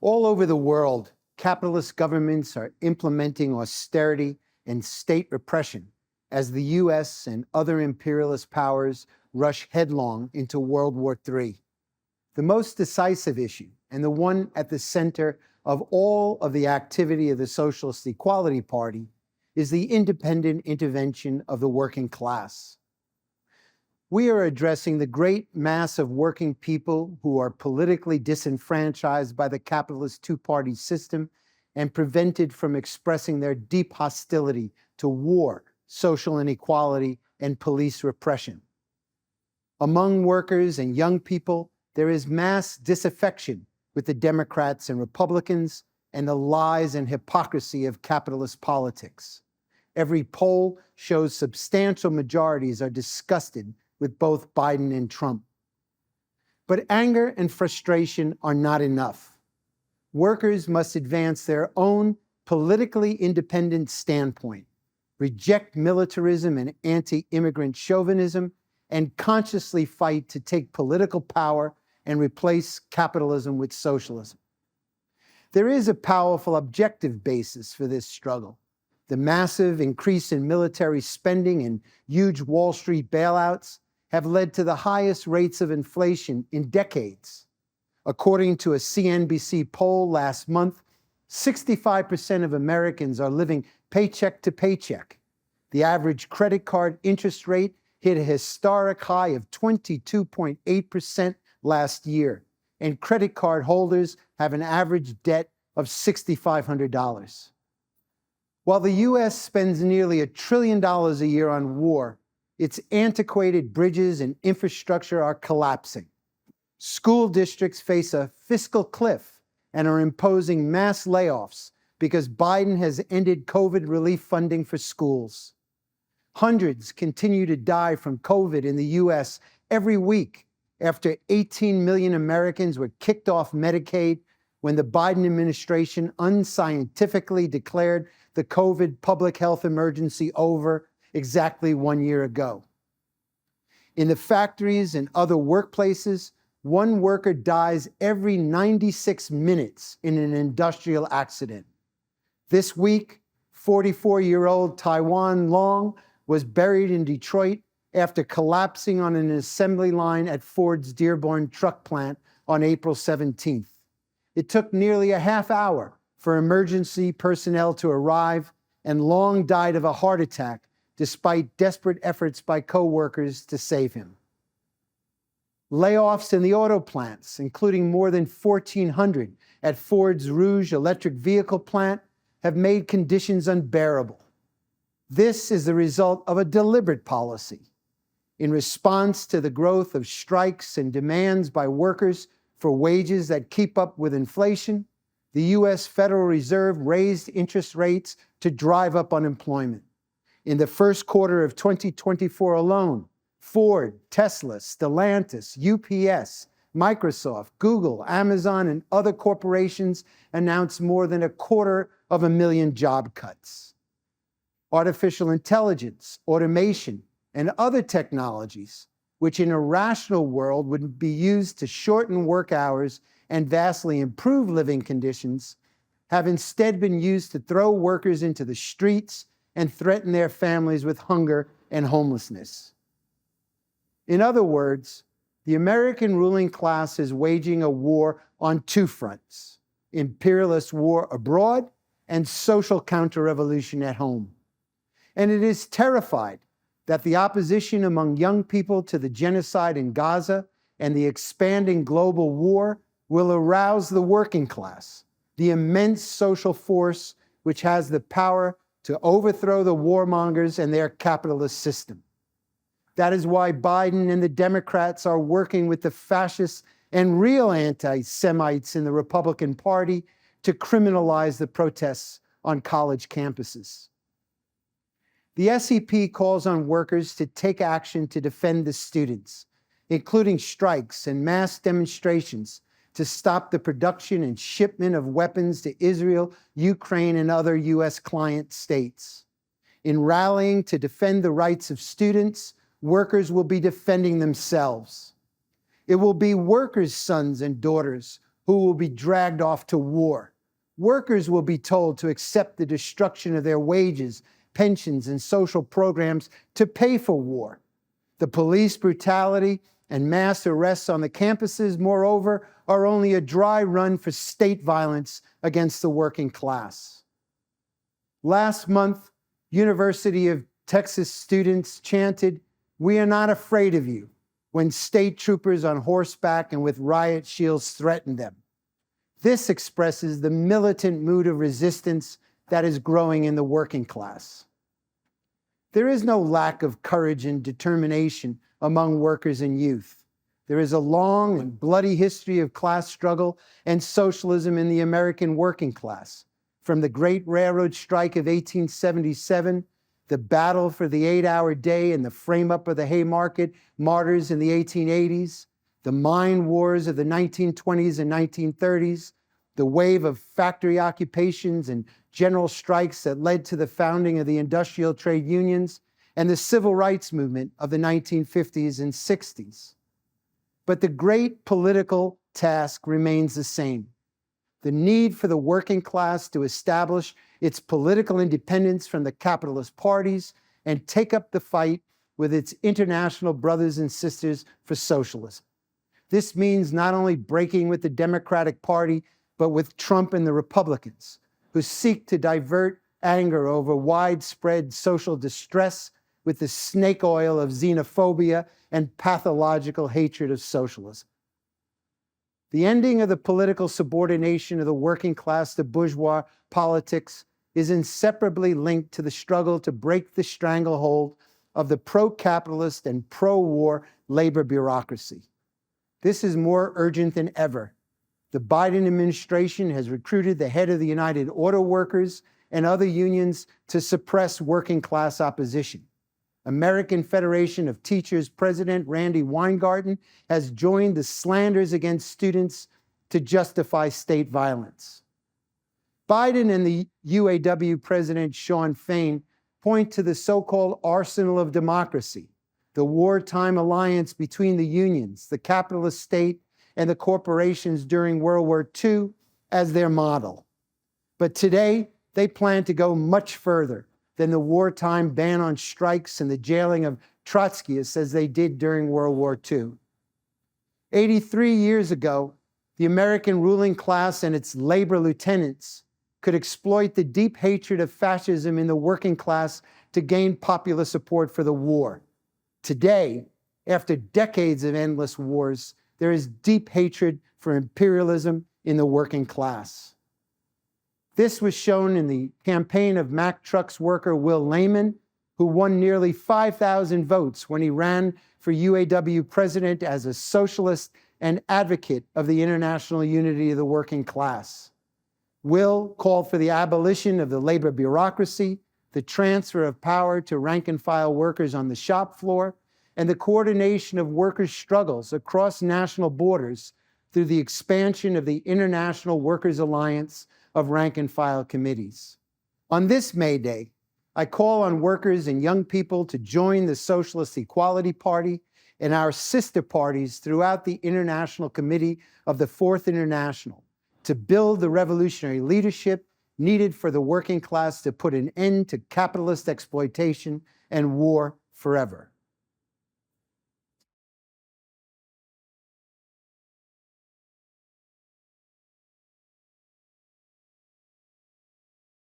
All over the world, capitalist governments are implementing austerity and state repression as the US and other imperialist powers rush headlong into World War III. The most decisive issue, and the one at the center of all of the activity of the Socialist Equality Party, is the independent intervention of the working class. We are addressing the great mass of working people who are politically disenfranchised by the capitalist two-party system and prevented from expressing their deep hostility to war, social inequality, and police repression. Among workers and young people, there is mass disaffection with the Democrats and Republicans and the lies and hypocrisy of capitalist politics. Every poll shows substantial majorities are disgusted with both Biden and Trump. But anger and frustration are not enough. Workers must advance their own politically independent standpoint, reject militarism and anti-immigrant chauvinism, and consciously fight to take political power and replace capitalism with socialism. There is a powerful objective basis for this struggle. The massive increase in military spending and huge Wall Street bailouts have led to the highest rates of inflation in decades. According to a CNBC poll last month, 65% of Americans are living paycheck to paycheck. The average credit card interest rate hit a historic high of 22.8% last year, and credit card holders have an average debt of $6,500. While the US spends nearly $1 trillion a year on war, its antiquated bridges and infrastructure are collapsing. School districts face a fiscal cliff and are imposing mass layoffs because Biden has ended COVID relief funding for schools. Hundreds continue to die from COVID in the US every week after 18 million Americans were kicked off Medicaid when the Biden administration unscientifically declared the COVID public health emergency over exactly 1 year ago. In the factories and other workplaces, one worker dies every 96 minutes in an industrial accident. This week, 44-year-old Taiwan Long was buried in Detroit after collapsing on an assembly line at Ford's Dearborn truck plant on April 17th. It took nearly a half hour for emergency personnel to arrive, and Long died of a heart attack despite desperate efforts by co-workers to save him. Layoffs in the auto plants, including more than 1,400 at Ford's Rouge electric vehicle plant, have made conditions unbearable. This is the result of a deliberate policy. In response to the growth of strikes and demands by workers for wages that keep up with inflation, the US Federal Reserve raised interest rates to drive up unemployment. In the first quarter of 2024 alone, Ford, Tesla, Stellantis, UPS, Microsoft, Google, Amazon, and other corporations announced more than 250,000 job cuts. Artificial intelligence, automation, and other technologies, which in a rational world would be used to shorten work hours and vastly improve living conditions, have instead been used to throw workers into the streets and threaten their families with hunger and homelessness. In other words, the American ruling class is waging a war on two fronts: imperialist war abroad and social counter-revolution at home. And it is terrified that the opposition among young people to the genocide in Gaza and the expanding global war will arouse the working class, the immense social force which has the power to overthrow the warmongers and their capitalist system. That is why Biden and the Democrats are working with the fascists and real anti-Semites in the Republican Party to criminalize the protests on college campuses. The SEP calls on workers to take action to defend the students, including strikes and mass demonstrations to stop the production and shipment of weapons to Israel, Ukraine, and other US client states. In rallying to defend the rights of students, workers will be defending themselves. It will be workers' sons and daughters who will be dragged off to war. Workers will be told to accept the destruction of their wages, pensions, and social programs to pay for war. The police brutality and mass arrests on the campuses, moreover, are only a dry run for state violence against the working class. Last month, University of Texas students chanted, "We are not afraid of you," when state troopers on horseback and with riot shields threatened them. This expresses the militant mood of resistance that is growing in the working class. There is no lack of courage and determination among workers and youth. There is a long and bloody history of class struggle and socialism in the American working class. From the Great Railroad Strike of 1877, the battle for the 8-hour day and the frame-up of the Haymarket martyrs in the 1880s, the mine wars of the 1920s and 1930s, the wave of factory occupations and general strikes that led to the founding of the industrial trade unions, and the civil rights movement of the 1950s and 60s. But the great political task remains the same: the need for the working class to establish its political independence from the capitalist parties and take up the fight with its international brothers and sisters for socialism. This means not only breaking with the Democratic Party, but with Trump and the Republicans, who seek to divert anger over widespread social distress with the snake oil of xenophobia and pathological hatred of socialism. The ending of the political subordination of the working class to bourgeois politics is inseparably linked to the struggle to break the stranglehold of the pro-capitalist and pro-war labor bureaucracy. This is more urgent than ever. The Biden administration has recruited the head of the United Auto Workers and other unions to suppress working class opposition. American Federation of Teachers President Randy Weingarten has joined the slanders against students to justify state violence. Biden and the UAW President Shawn Fain point to the so-called arsenal of democracy, the wartime alliance between the unions, the capitalist state, and the corporations during World War II as their model. But today, they plan to go much further than the wartime ban on strikes and the jailing of Trotskyists as they did during World War II. 83 years ago, the American ruling class and its labor lieutenants could exploit the deep hatred of fascism in the working class to gain popular support for the war. Today, after decades of endless wars, there is deep hatred for imperialism in the working class. This was shown in the campaign of Mack Trucks worker Will Lehman, who won nearly 5,000 votes when he ran for UAW president as a socialist and advocate of the international unity of the working class. Will called for the abolition of the labor bureaucracy, the transfer of power to rank-and-file workers on the shop floor, and the coordination of workers' struggles across national borders through the expansion of the International Workers' Alliance of rank-and-file committees. On this May Day, I call on workers and young people to join the Socialist Equality Party and our sister parties throughout the International Committee of the Fourth International to build the revolutionary leadership needed for the working class to put an end to capitalist exploitation and war forever.